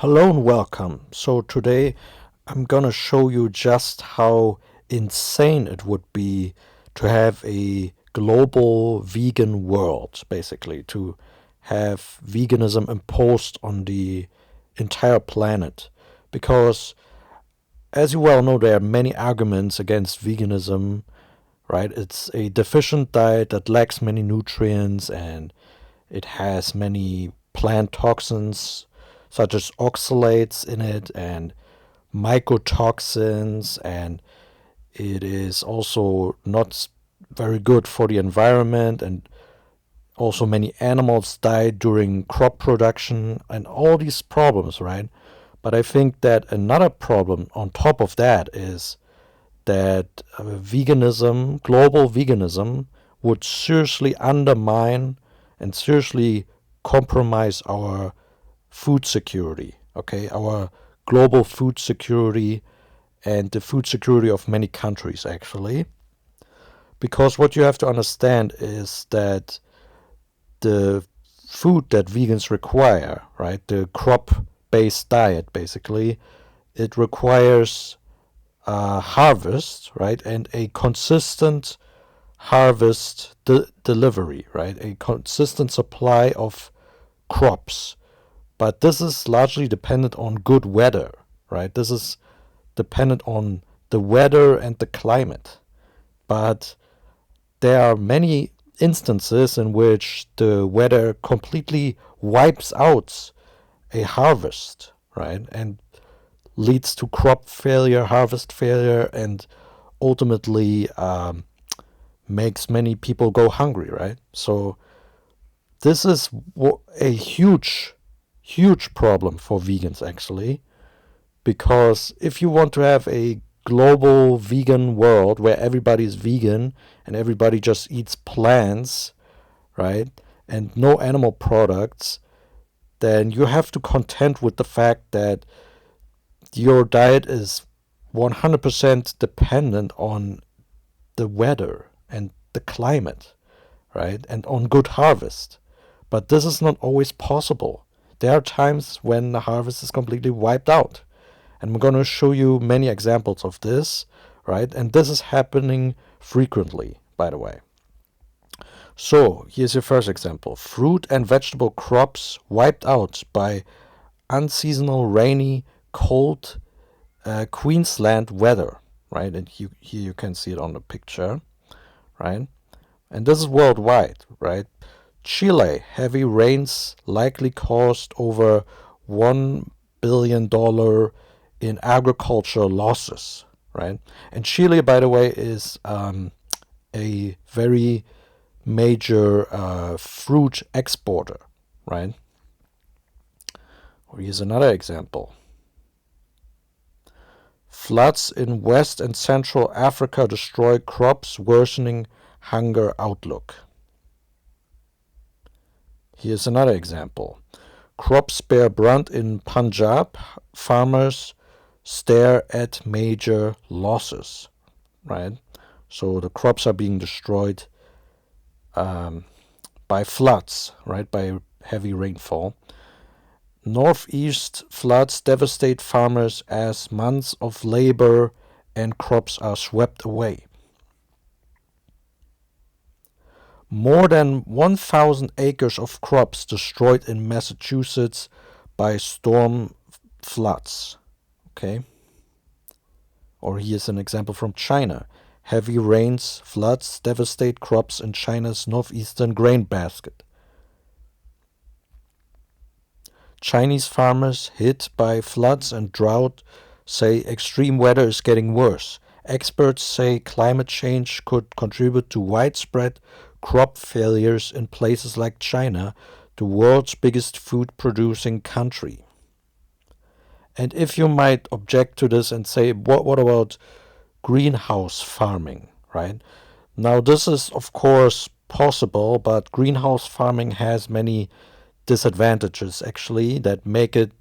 Hello and welcome. So today I'm gonna show you just how insane it would be to have a global vegan world, basically, to have veganism imposed on the entire planet. Because, as you well know, there are many arguments against veganism, right? It's a deficient diet that lacks many nutrients and it has many plant toxins such as oxalates in it and mycotoxins, and it is also not very good for the environment, and also many animals die during crop production and all these problems, right? But I think that another problem on top of that is that veganism, global veganism, would seriously undermine and seriously compromise our food security, okay? Our global food security and the food security of many countries, actually. Because what you have to understand is that the food that vegans require, right, the crop based diet, basically, it requires harvest, right, and a consistent harvest delivery, right, a consistent supply of crops. But this is largely dependent on good weather, right? This is dependent on the weather and the climate. But there are many instances in which the weather completely wipes out a harvest, right? And leads to crop failure, harvest failure, and ultimately makes many people go hungry, right? So this is a huge problem for vegans, actually, because if you want to have a global vegan world where everybody's vegan and everybody just eats plants, right, and no animal products, then you have to contend with the fact that your diet is 100% dependent on the weather and the climate, right, and on good harvest. But this is not always possible. There are times when the harvest is completely wiped out. And I'm going to show you many examples of this, right? And this is happening frequently, by the way. So here's your first example. Fruit and vegetable crops wiped out by unseasonal, rainy, cold Queensland weather, right? And here you can see it on the picture, right? And this is worldwide, right? Chile, heavy rains likely caused over $1 billion in agricultural losses, right? And Chile, by the way, is a very major fruit exporter, right? Or here's another example. Floods in West and Central Africa destroy crops, worsening hunger outlook. Here's another example. Crops bear brunt in Punjab. Farmers stare at major losses, right? So the crops are being destroyed by floods, right? By heavy rainfall. Northeast floods devastate farmers as months of labor and crops are swept away. More than 1,000 acres of crops destroyed in Massachusetts by storm floods. Okay. Or here's an example from China. Heavy rains, floods devastate crops in China's northeastern grain basket. Chinese farmers hit by floods and drought say extreme weather is getting worse. Experts say climate change could contribute to widespread crop failures in places like China, the world's biggest food-producing country. And if you might object to this and say, what about greenhouse farming, right? Now, this is, of course, possible, but greenhouse farming has many disadvantages, actually, that make it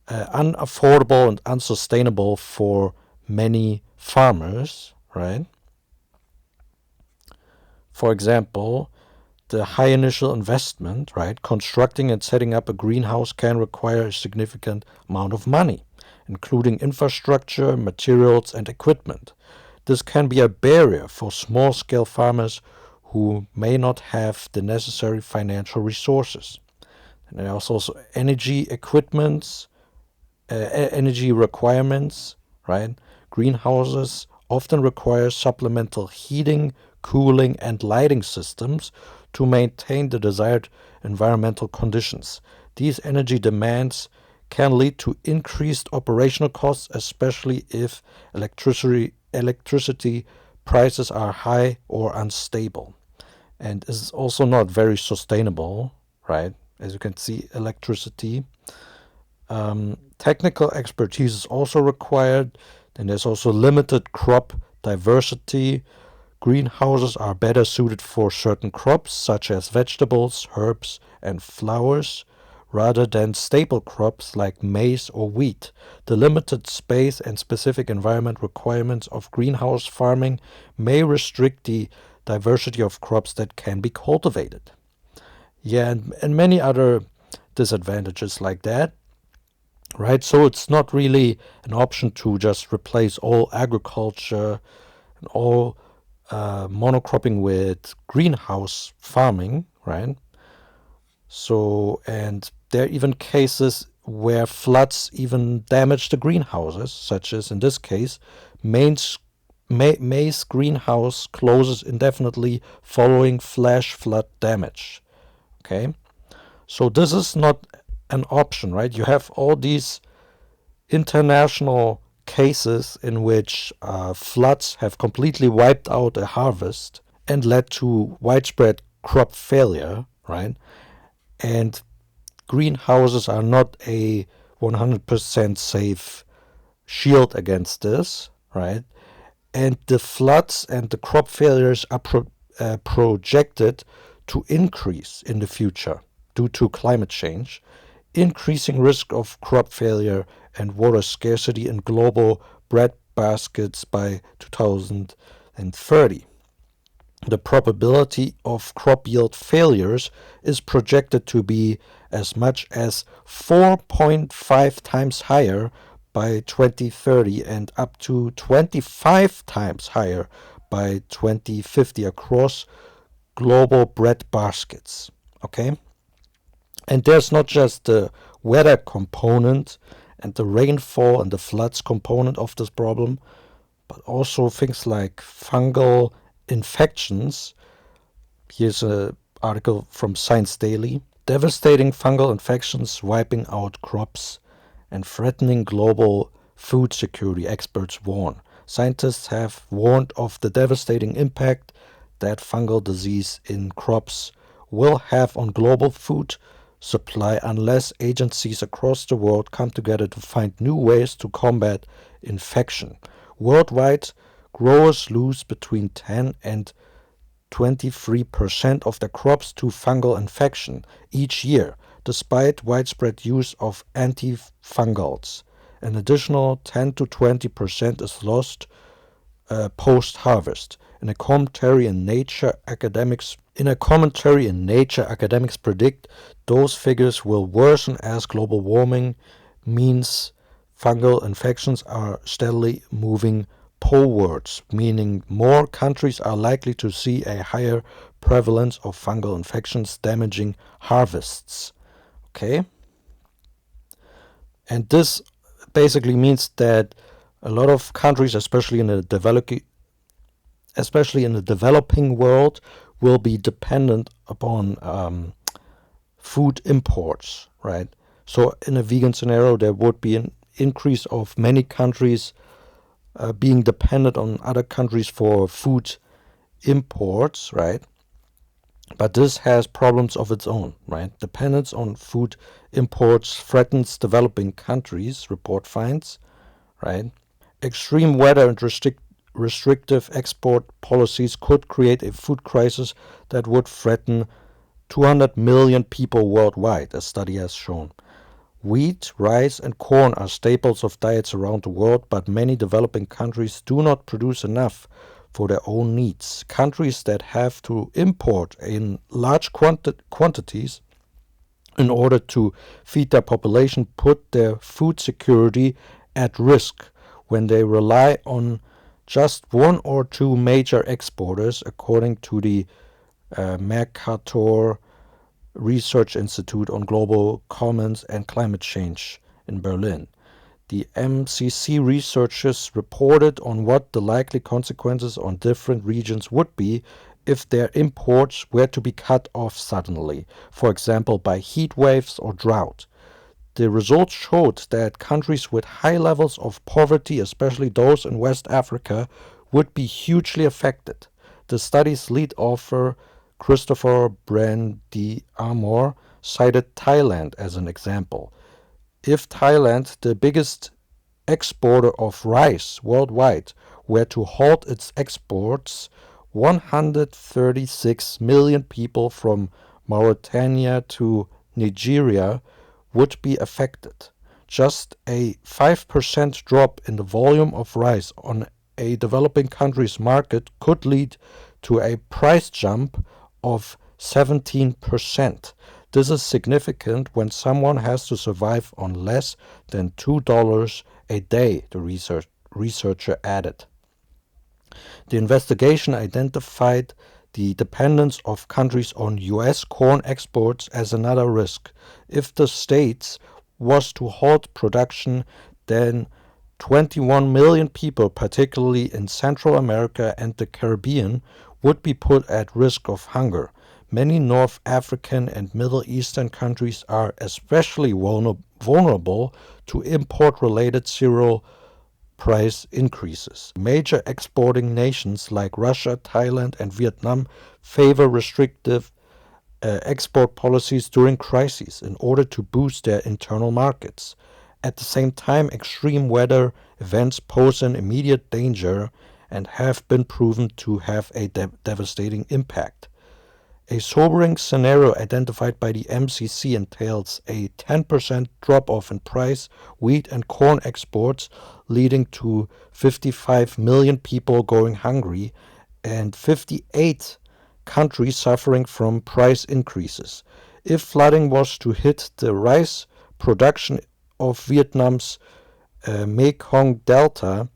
unaffordable and unsustainable for many farmers, right? For example, the high initial investment, right? Constructing and setting up a greenhouse can require a significant amount of money, including infrastructure, materials, and equipment. This can be a barrier for small-scale farmers who may not have the necessary financial resources. And there's also energy requirements, right? Greenhouses often require supplemental heating, cooling, and lighting systems to maintain the desired environmental conditions. These energy demands can lead to increased operational costs, especially if electricity prices are high or unstable. And is also not very sustainable, right? As you can see, electricity. Technical expertise is also required. Then there's also limited crop diversity. Greenhouses are better suited for certain crops, such as vegetables, herbs, and flowers, rather than staple crops like maize or wheat. The limited space and specific environment requirements of greenhouse farming may restrict the diversity of crops that can be cultivated. Yeah, and many other disadvantages like that, right? So it's not really an option to just replace all agriculture and all monocropping with greenhouse farming, right? So, and there are even cases where floods even damage the greenhouses, such as in this case, maize greenhouse closes indefinitely following flash flood damage. Okay, so this is not an option, right? You have all these international cases in which floods have completely wiped out a harvest and led to widespread crop failure, right? And greenhouses are not a 100% safe shield against this, right? And the floods and the crop failures are projected to increase in the future due to climate change, increasing risk of crop failure and water scarcity in global bread baskets by 2030. The probability of crop yield failures is projected to be as much as 4.5 times higher by 2030 and up to 25 times higher by 2050 across global bread baskets. Okay? And there's not just the weather component and the rainfall and the floods component of this problem, but also things like fungal infections. Here's an article from Science Daily. Devastating fungal infections wiping out crops and threatening global food security, experts warn. Scientists have warned of the devastating impact that fungal disease in crops will have on global food supply unless agencies across the world come together to find new ways to combat infection. Worldwide, growers lose between 10 and 23% of their crops to fungal infection each year, despite widespread use of antifungals. An additional 10 to 20% is lost post-harvest. In a commentary in Nature, academics predict those figures will worsen as global warming means fungal infections are steadily moving polewards, meaning more countries are likely to see a higher prevalence of fungal infections damaging harvests. Okay? And this basically means that a lot of countries, especially in the developing world, will be dependent upon food imports, right? So in a vegan scenario, there would be an increase of many countries being dependent on other countries for food imports, right? But this has problems of its own, right? Dependence on food imports threatens developing countries, report finds, right? Extreme weather and restrictive export policies could create a food crisis that would threaten 200 million people worldwide, a study has shown. Wheat, rice, and corn are staples of diets around the world, but many developing countries do not produce enough for their own needs. Countries that have to import in large quantities in order to feed their population put their food security at risk when they rely on just one or two major exporters, according to the Mercator Research Institute on Global Commons and Climate Change in Berlin. The MCC researchers reported on what the likely consequences on different regions would be if their imports were to be cut off suddenly, for example by heat waves or drought. The results showed that countries with high levels of poverty, especially those in West Africa, would be hugely affected. The study's lead author, Christopher Brandy-Amor, cited Thailand as an example. If Thailand, the biggest exporter of rice worldwide, were to halt its exports, 136 million people from Mauritania to Nigeria would be affected. Just a 5% drop in the volume of rice on a developing country's market could lead to a price jump of 17%. This is significant when someone has to survive on less than $2 a day, the researcher added. The investigation identified the dependence of countries on U.S. corn exports as another risk. If the States was to halt production, then 21 million people, particularly in Central America and the Caribbean, would be put at risk of hunger. Many North African and Middle Eastern countries are especially vulnerable to import-related cereal price increases. Major exporting nations like Russia, Thailand, and Vietnam favor restrictive export policies during crises in order to boost their internal markets. At the same time, extreme weather events pose an immediate danger and have been proven to have a devastating impact. A sobering scenario identified by the MCC entails a 10% drop-off in price, wheat and corn exports, leading to 55 million people going hungry and 58 countries suffering from price increases. If flooding was to hit the rice production of Vietnam's Mekong Delta,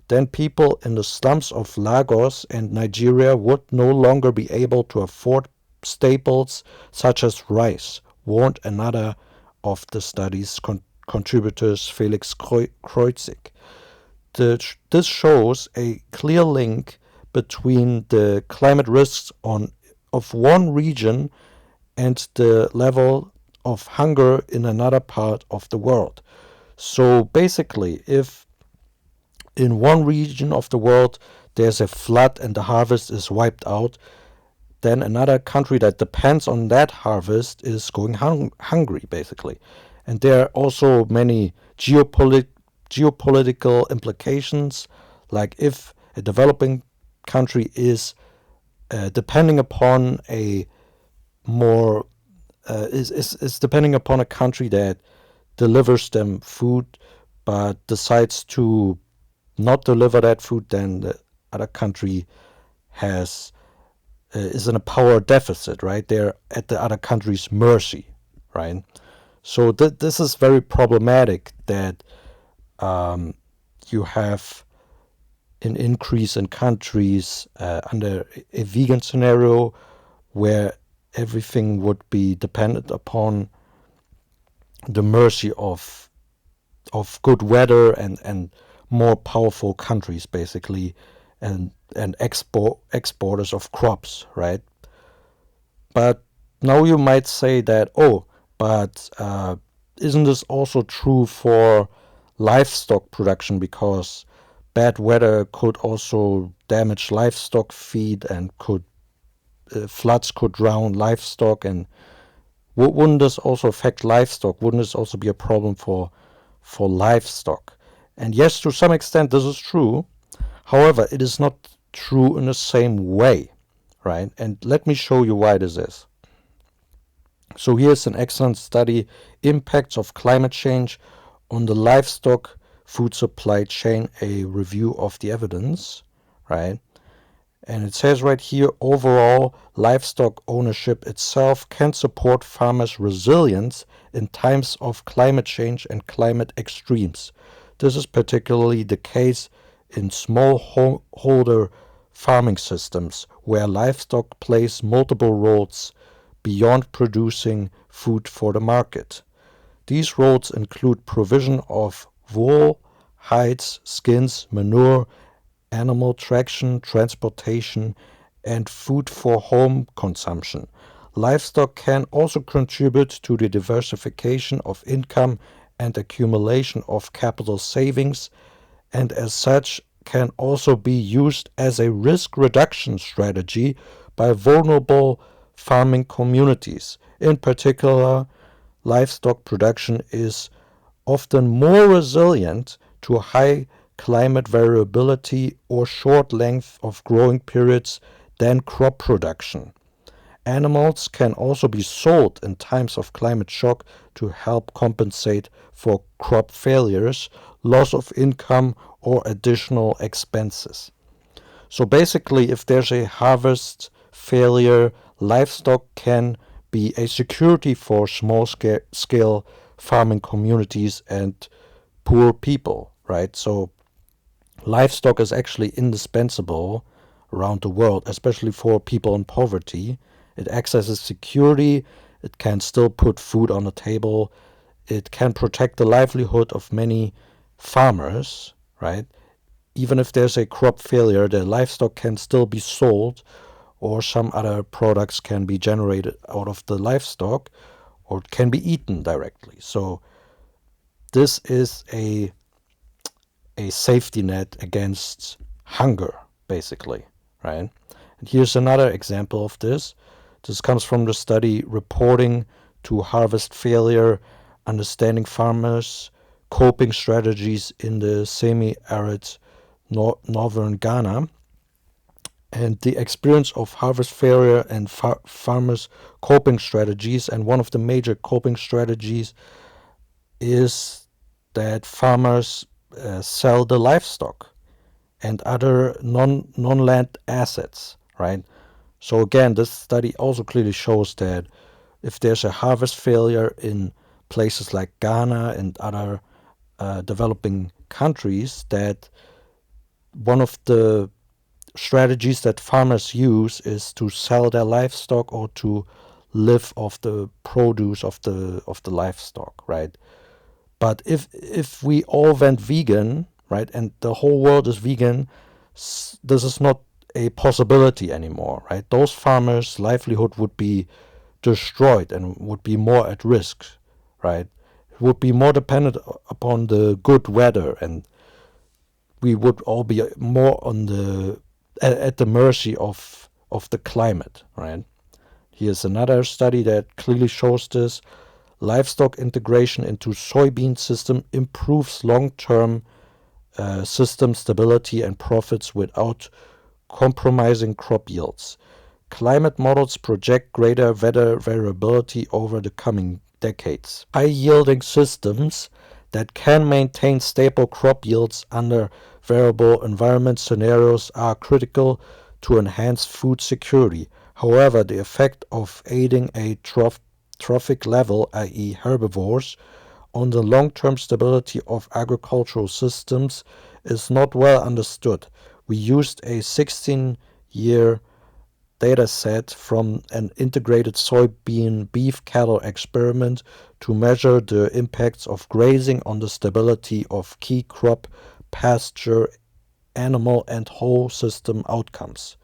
then people in the slums of Lagos and Nigeria would no longer be able to afford staples such as rice, warned another of the study's contributors, Felix Kreutzig. This shows a clear link between the climate risks of one region and the level of hunger in another part of the world. So basically, if in one region of the world there's a flood and the harvest is wiped out, then another country that depends on that harvest is going hungry, basically. And there are also many geopolitical implications, like if a developing country is depending upon a more is depending upon a country that delivers them food but decides to not deliver that food, then the other country has is in a power deficit, right? They're at the other country's mercy, right? So this is very problematic that you have an increase in countries under a vegan scenario where everything would be dependent upon the mercy of good weather and more powerful countries, basically, and exporters of crops, right? But now you might say that, but isn't this also true for livestock production, because bad weather could also damage livestock feed and floods could drown livestock, and wouldn't this also affect livestock? Wouldn't this also be a problem for livestock? And yes, to some extent this is true. However, it is not true in the same way, right? And let me show you why this is. So here's an excellent study, Impacts of Climate Change on the Livestock Food Supply Chain, a review of the evidence, right? And it says right here, overall, livestock ownership itself can support farmers' resilience in times of climate change and climate extremes. This is particularly the case in smallholder farming systems, where livestock plays multiple roles beyond producing food for the market. These roles include provision of wool, hides, skins, manure, animal traction, transportation, and food for home consumption. Livestock can also contribute to the diversification of income and accumulation of capital savings, and as such can also be used as a risk reduction strategy by vulnerable farming communities. In particular, livestock production is often more resilient to high climate variability or short length of growing periods than crop production. Animals can also be sold in times of climate shock to help compensate for crop failures, loss of income, or additional expenses. So basically, if there's a harvest failure, livestock can be a security for small scale farming communities and poor people, right? So livestock is actually indispensable around the world, especially for people in poverty. It acts as a security, it can still put food on the table, it can protect the livelihood of many farmers, right? Even if there's a crop failure, the livestock can still be sold, or some other products can be generated out of the livestock, or can be eaten directly. So this is a safety net against hunger, basically, right? And here's another example of this. This comes from the study Reporting to Harvest Failure, Understanding Farmers, Coping Strategies in the Semi-Arid Northern Ghana. And the experience of harvest failure and farmers' coping strategies. And one of the major coping strategies is that farmers sell the livestock and other non-land assets, right? So again, this study also clearly shows that if there's a harvest failure in places like Ghana and other developing countries, that one of the strategies that farmers use is to sell their livestock or to live off the produce of the livestock, right? But if we all went vegan, right, and the whole world is vegan, this is not a possibility anymore, right? Those farmers' livelihood would be destroyed and would be more at risk, right? It would be more dependent upon the good weather, and we would all be more on the at the mercy of the climate, right? Here's another study that clearly shows this. Livestock integration into soybean system improves long-term system stability and profits without compromising crop yields. Climate models project greater weather variability over the coming decades. High-yielding systems that can maintain stable crop yields under variable environment scenarios are critical to enhance food security. However, the effect of aiding a trophic level, i.e. herbivores, on the long-term stability of agricultural systems is not well understood. We used a 16-year data set from an integrated soybean beef cattle experiment to measure the impacts of grazing on the stability of key crop, pasture, animal, and whole system outcomes.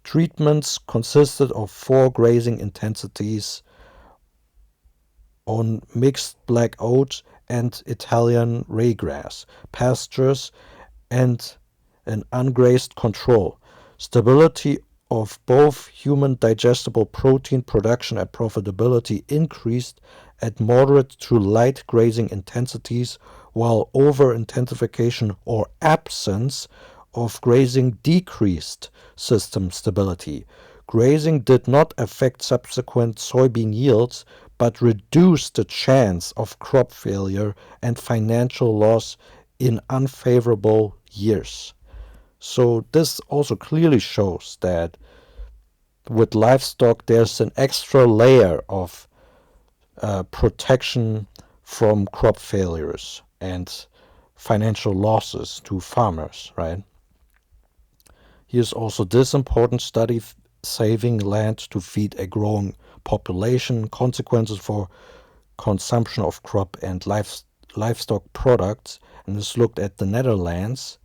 Treatments consisted of 4 grazing intensities on mixed black oat and Italian ryegrass pastures and an ungrazed control. Stability of both human digestible protein production and profitability increased at moderate to light grazing intensities, while over-intensification or absence of grazing decreased system stability. Grazing did not affect subsequent soybean yields, but reduced the chance of crop failure and financial loss in unfavorable years. So this also clearly shows that with livestock there's an extra layer of protection from crop failures and financial losses to farmers, right? Here's also this important study: saving land to feed a growing population, consequences for consumption of crop and livestock products. And this looked at the Netherlands,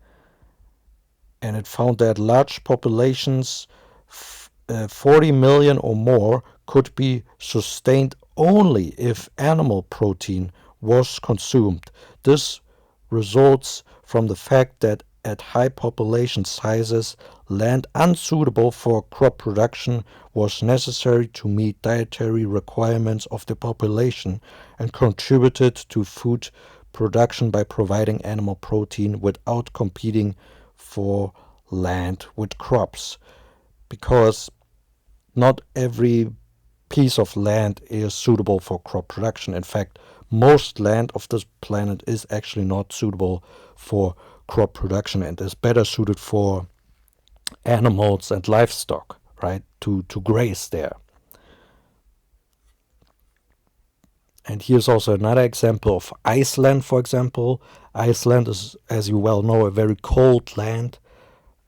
and it found that large populations, 40 million or more, could be sustained only if animal protein was consumed. This results from the fact that at high population sizes, land unsuitable for crop production was necessary to meet dietary requirements of the population and contributed to food production by providing animal protein without competing for land with crops, because not every piece of land is suitable for crop production. In fact, most land of this planet is actually not suitable for crop production and is better suited for animals and livestock, right, to graze there. And here's also another example of Iceland, for example. Iceland is, as you well know, a very cold land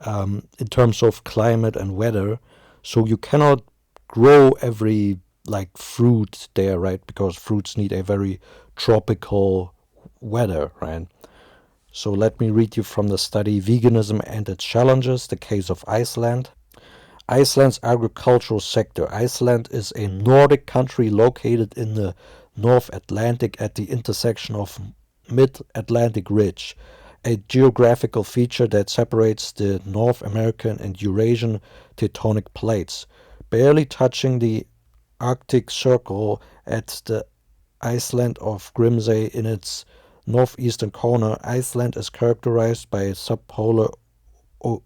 in terms of climate and weather. So you cannot grow every like fruit there, right? Because fruits need a very tropical weather, right? So let me read you from the study Veganism and its Challenges, the case of Iceland. Iceland's agricultural sector. Iceland is a Nordic country located in the North Atlantic at the intersection of Mid-Atlantic Ridge, a geographical feature that separates the North American and Eurasian tectonic plates. Barely touching the Arctic Circle at the island of Grimsey in its northeastern corner, Iceland is characterized by a subpolar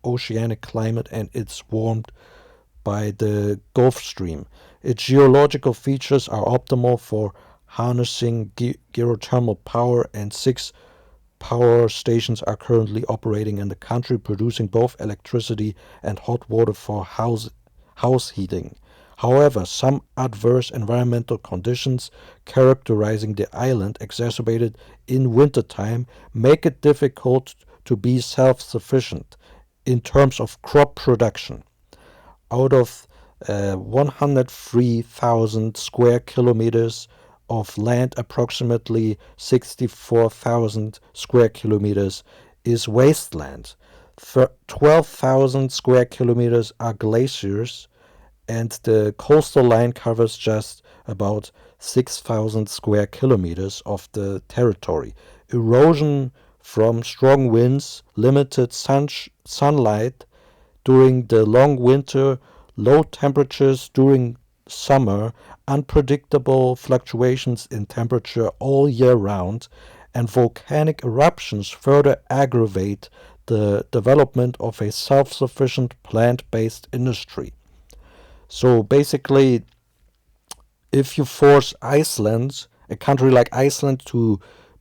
oceanic climate and it's warmed by the Gulf Stream. Its geological features are optimal for harnessing geothermal power, and 6 power stations are currently operating in the country, producing both electricity and hot water for house heating. However, some adverse environmental conditions characterizing the island, exacerbated in wintertime, make it difficult to be self-sufficient in terms of crop production. Out of 103,000 square kilometers of land, approximately 64,000 square kilometers is wasteland. 12,000 square kilometers are glaciers, and the coastal line covers just about 6,000 square kilometers of the territory. Erosion from strong winds, limited sunlight during the long winter, low temperatures during summer, unpredictable fluctuations in temperature all year round, and volcanic eruptions further aggravate the development of a self-sufficient plant-based industry. So basically, if you force Iceland, a country like Iceland, to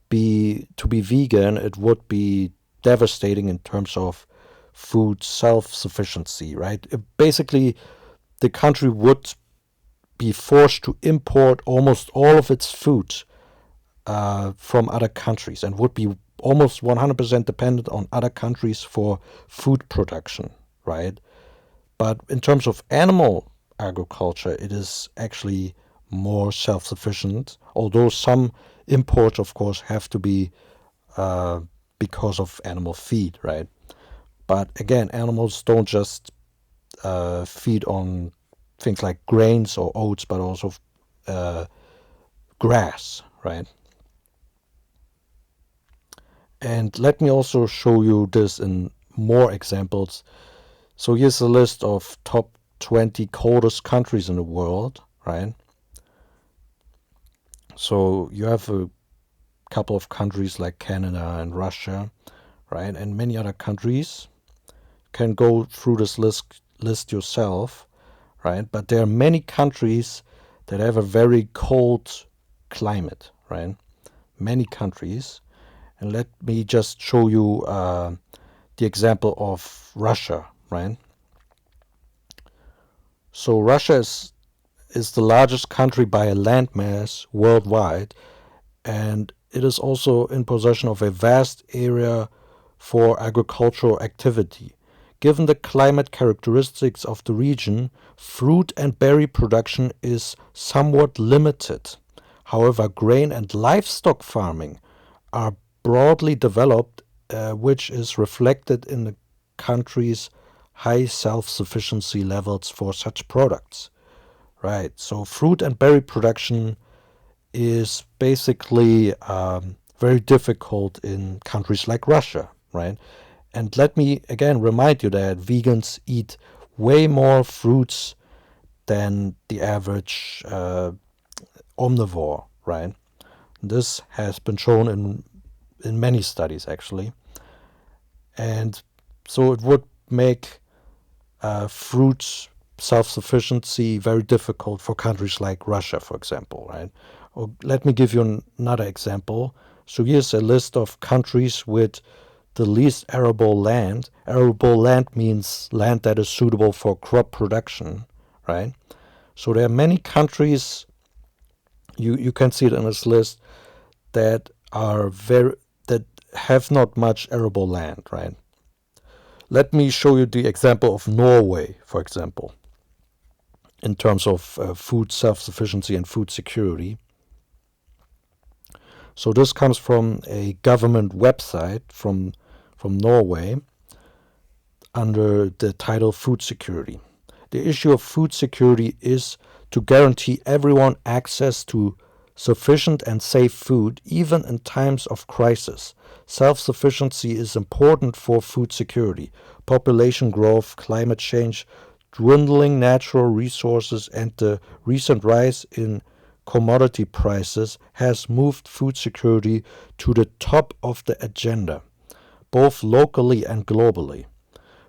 be vegan, it would be devastating in terms of food self-sufficiency, right? Basically, the country would be forced to import almost all of its food from other countries and would be almost 100% dependent on other countries for food production, right? But in terms of animal agriculture, it is actually more self-sufficient, although some imports, of course, have to be uh, because of animal feed, right? But again, animals don't just feed on things like grains or oats, but also uh, grass, right? And let me also show you this in more examples. So here's a list of top 20 coldest countries in the world, right? So you have a couple of countries like Canada and Russia, right? And many other countries. Can go through this list yourself, right? But there are many countries that have a very cold climate, right? Many countries. And let me just show you the example of Russia, right? So Russia is the largest country by a landmass worldwide, and it is also in possession of a vast area for agricultural activity. Given the climate characteristics of the region, fruit and berry production is somewhat limited. However, grain and livestock farming are broadly developed, which is reflected in the country's high self-sufficiency levels for such products. Right, so fruit and berry production is basically very difficult in countries like Russia, right? And let me again remind you that vegans eat way more fruits than the average omnivore, right? This has been shown in many studies actually, and so it would make fruit self-sufficiency very difficult for countries like Russia, for example, right? Or let me give you another example. So here's a list of countries with the least arable land. Arable land means land that is suitable for crop production, right? So there are many countries, you can see it in this list, that that have not much arable land, right? Let me show you the example of Norway, for example, in terms of food self-sufficiency and food security. So this comes from a government website from Norway under the title Food Security. The issue of food security is to guarantee everyone access to sufficient and safe food, even in times of crisis. Self-sufficiency is important for food security. Population growth, climate change, dwindling natural resources, and the recent rise in commodity prices has moved food security to the top of the agenda, both locally and globally.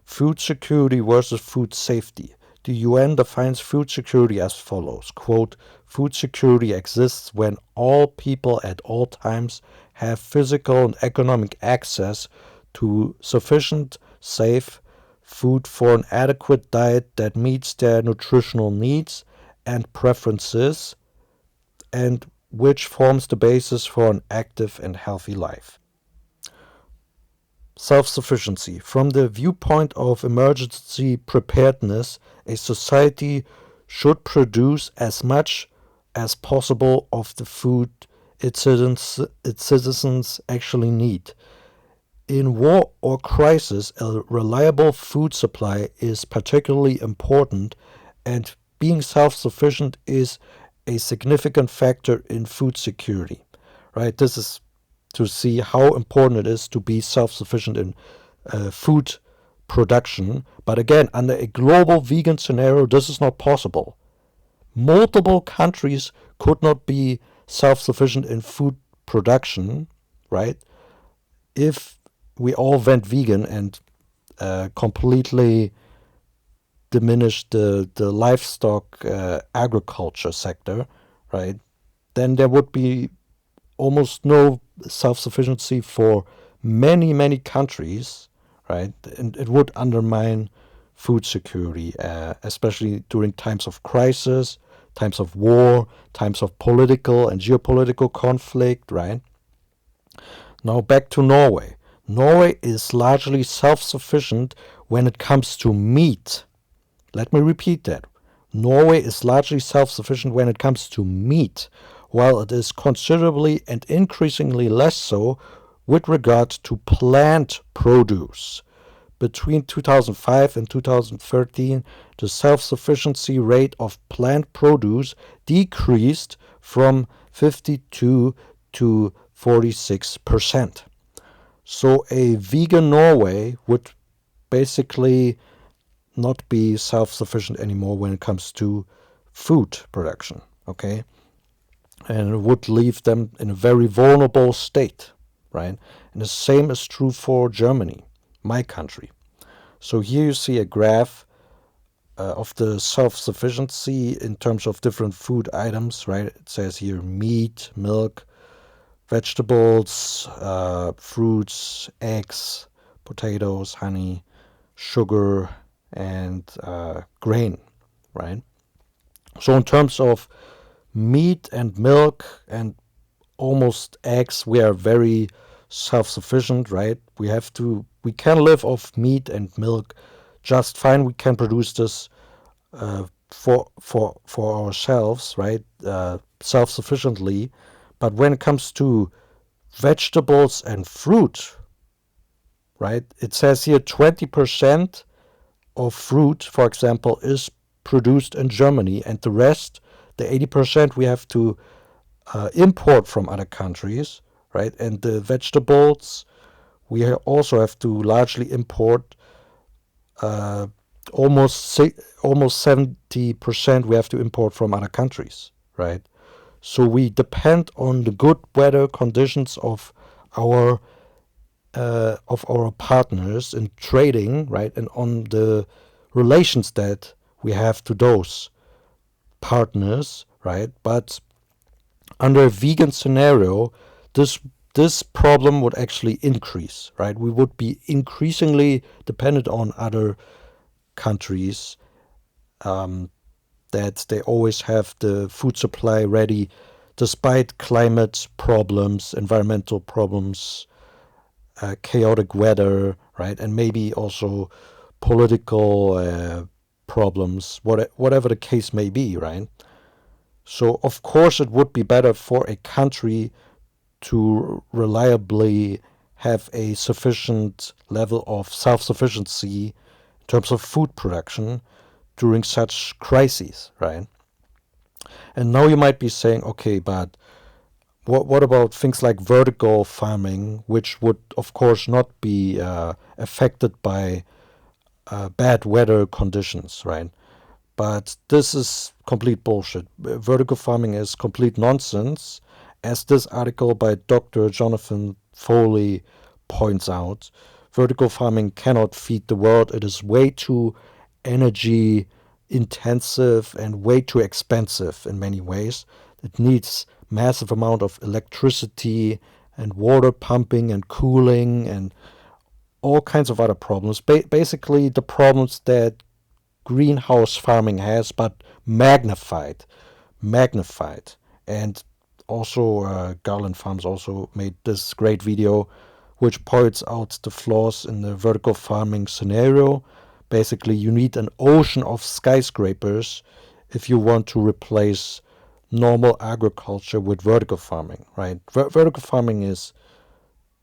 Food security versus food safety. The UN defines food security as follows, quote, food security exists when all people at all times have physical and economic access to sufficient, safe food for an adequate diet that meets their nutritional needs and preferences, and which forms the basis for an active and healthy life. Self-sufficiency. From the viewpoint of emergency preparedness, a society should produce as much as possible of the food its citizens actually need. In war or crisis, a reliable food supply is particularly important, and being self-sufficient is a significant factor in food security. Right? This is to see how important it is to be self-sufficient in food production. But again, under a global vegan scenario, this is not possible. Multiple countries could not be self-sufficient in food production, right? If we all went vegan and completely diminished the livestock agriculture sector, right? Then there would be almost no self-sufficiency for many, many countries, right? And it would undermine food security, especially during times of crisis, times of war, times of political and geopolitical conflict, right? Now back to Norway. Norway is largely self-sufficient when it comes to meat. Let me repeat that. Norway is largely self-sufficient when it comes to meat, while it is considerably and increasingly less so with regard to plant produce. Between 2005 and 2013, the self-sufficiency rate of plant produce decreased from 52 to 46%. So a vegan Norway would basically not be self-sufficient anymore when it comes to food production, okay? And it would leave them in a very vulnerable state, right? And the same is true for Germany, my country. So here you see a graph of the self-sufficiency in terms of different food items, right? It says here meat, milk, vegetables, fruits, eggs, potatoes, honey, sugar, and grain, right? So in terms of meat and milk and almost eggs, we are very self-sufficient, right? We can live off meat and milk just fine. We can produce this for ourselves, right? Self-sufficiently. But when it comes to vegetables and fruit, right? It says here 20% of fruit, for example, is produced in Germany, and the rest, the 80%, we have to import from other countries, right? And the vegetables, we also have to largely import. Uh, almost 70% we have to import from other countries, right? So we depend on the good weather conditions of our partners in trading, right, and on the relations that we have to those partners, right? But under a vegan scenario, this this problem would actually increase, right? We would be increasingly dependent on other countries, that they always have the food supply ready despite climate problems, environmental problems, chaotic weather, right? And maybe also political problems, whatever the case may be, right? So, of course, it would be better for a country to reliably have a sufficient level of self sufficiency in terms of food production during such crises, right? And now you might be saying, okay, but what about things like vertical farming, which would, of course, not be affected by bad weather conditions, right? But this is complete bullshit. Vertical farming is complete nonsense, as this article by Dr. Jonathan Foley points out. Vertical farming cannot feed the world. It is way too energy intensive and way too expensive in many ways. It needs massive amount of electricity and water pumping and cooling and all kinds of other problems. Basically, the problems that greenhouse farming has, but magnified. And also, Garland Farms also made this great video, which points out the flaws in the vertical farming scenario. Basically, you need an ocean of skyscrapers if you want to replace normal agriculture with vertical farming, right? Vertical farming is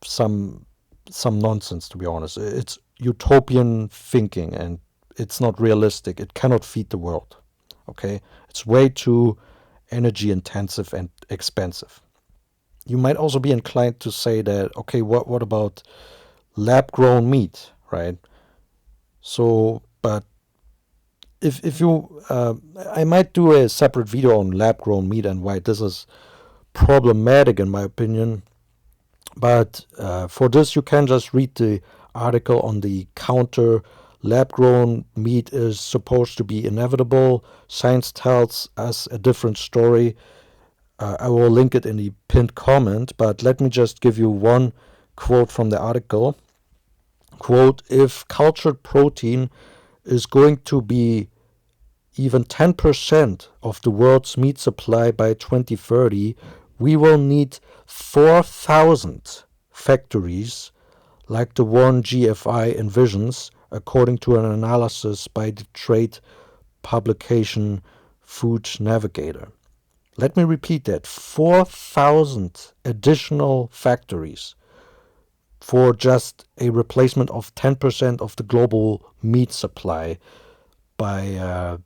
some some nonsense, to be honest. It's utopian thinking, and it's not realistic. It cannot feed the world. Okay, it's way too energy intensive and expensive. You might also be inclined to say that, okay, what about lab grown meat, right? So, but if you, I might do a separate video on lab grown meat and why this is problematic in my opinion. But for this, you can just read the article on the counter. Lab grown meat is supposed to be inevitable. Science tells us a different story. I will link it in the pinned comment, but let me just give you one quote from the article. Quote, if cultured protein is going to be even 10% of the world's meat supply by 2030, we will need 4,000 factories like the one GFI envisions, according to an analysis by the trade publication Food Navigator. Let me repeat that, 4,000 additional factories for just a replacement of 10% of the global meat supply by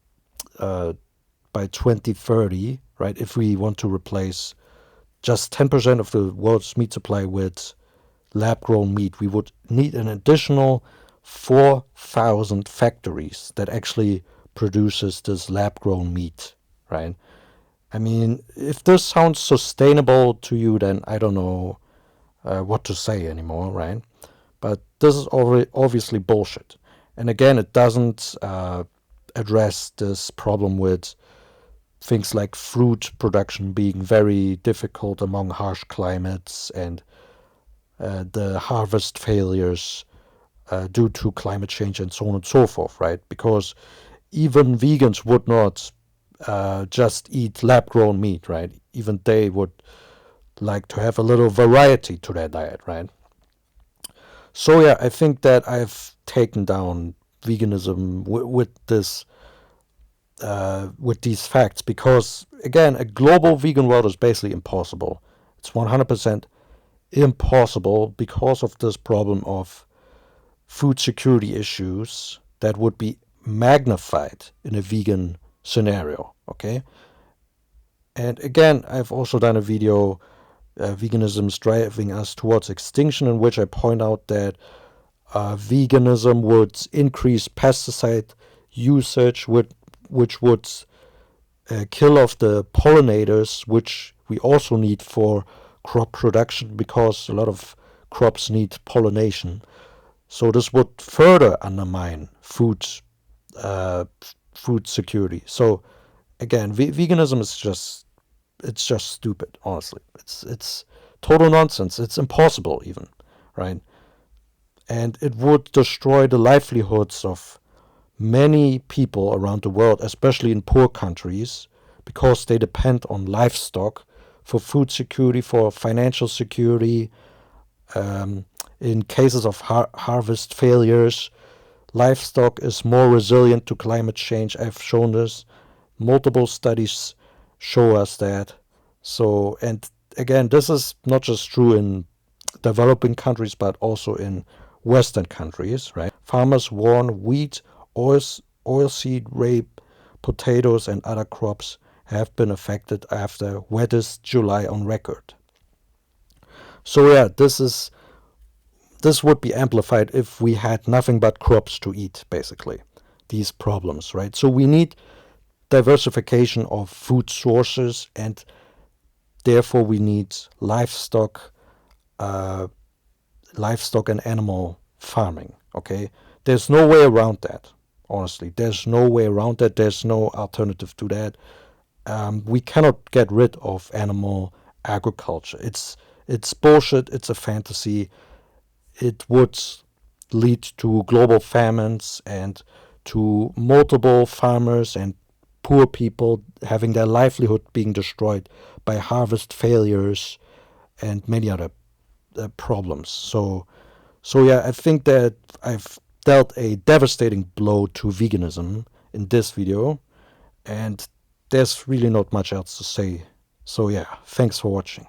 by 2030, right? If we want to replace just 10% of the world's meat supply with lab-grown meat, we would need an additional 4,000 factories that actually produces this lab-grown meat, right? I mean, if this sounds sustainable to you, then I don't know what to say anymore, right? But this is obviously bullshit. And again, it doesn't address this problem with things like fruit production being very difficult among harsh climates and the harvest failures due to climate change and so on and so forth, right? Because even vegans would not just eat lab-grown meat, right? Even they would like to have a little variety to their diet, right? So yeah, I think that I've taken down veganism with this with these facts because again, a global vegan world is basically impossible. It's 100% impossible because of this problem of food security issues that would be magnified in a vegan scenario. Okay, and again, I've also done a video, veganism is driving us towards extinction, in which I point out that veganism would increase pesticide usage, which would kill off the pollinators, which we also need for crop production because a lot of crops need pollination. So this would further undermine uh, food security. So again, veganism is just stupid. Honestly, it's total nonsense. It's impossible even, right? And it would destroy the livelihoods of many people around the world, especially in poor countries, because they depend on livestock for food security, for financial security. Um, in cases of harvest failures, livestock is more resilient to climate change. I've shown this. Multiple studies show us that. So, and again, this is not just true in developing countries, but also in Western countries, right? Farmers warn wheat, oil, oilseed rape, potatoes, and other crops have been affected after wettest July on record. So yeah, this would be amplified if we had nothing but crops to eat, basically. These problems, right? So we need diversification of food sources, and therefore we need uh, livestock and animal farming. Okay, there's no way around that. Honestly, there's no way around that. There's no alternative to that. We cannot get rid of animal agriculture. It's bullshit. It's a fantasy. It would lead to global famines and to multiple farmers and poor people having their livelihood being destroyed by harvest failures and many other problems. So yeah, I think that I've dealt a devastating blow to veganism in this video, and there's really not much else to say. So yeah, thanks for watching.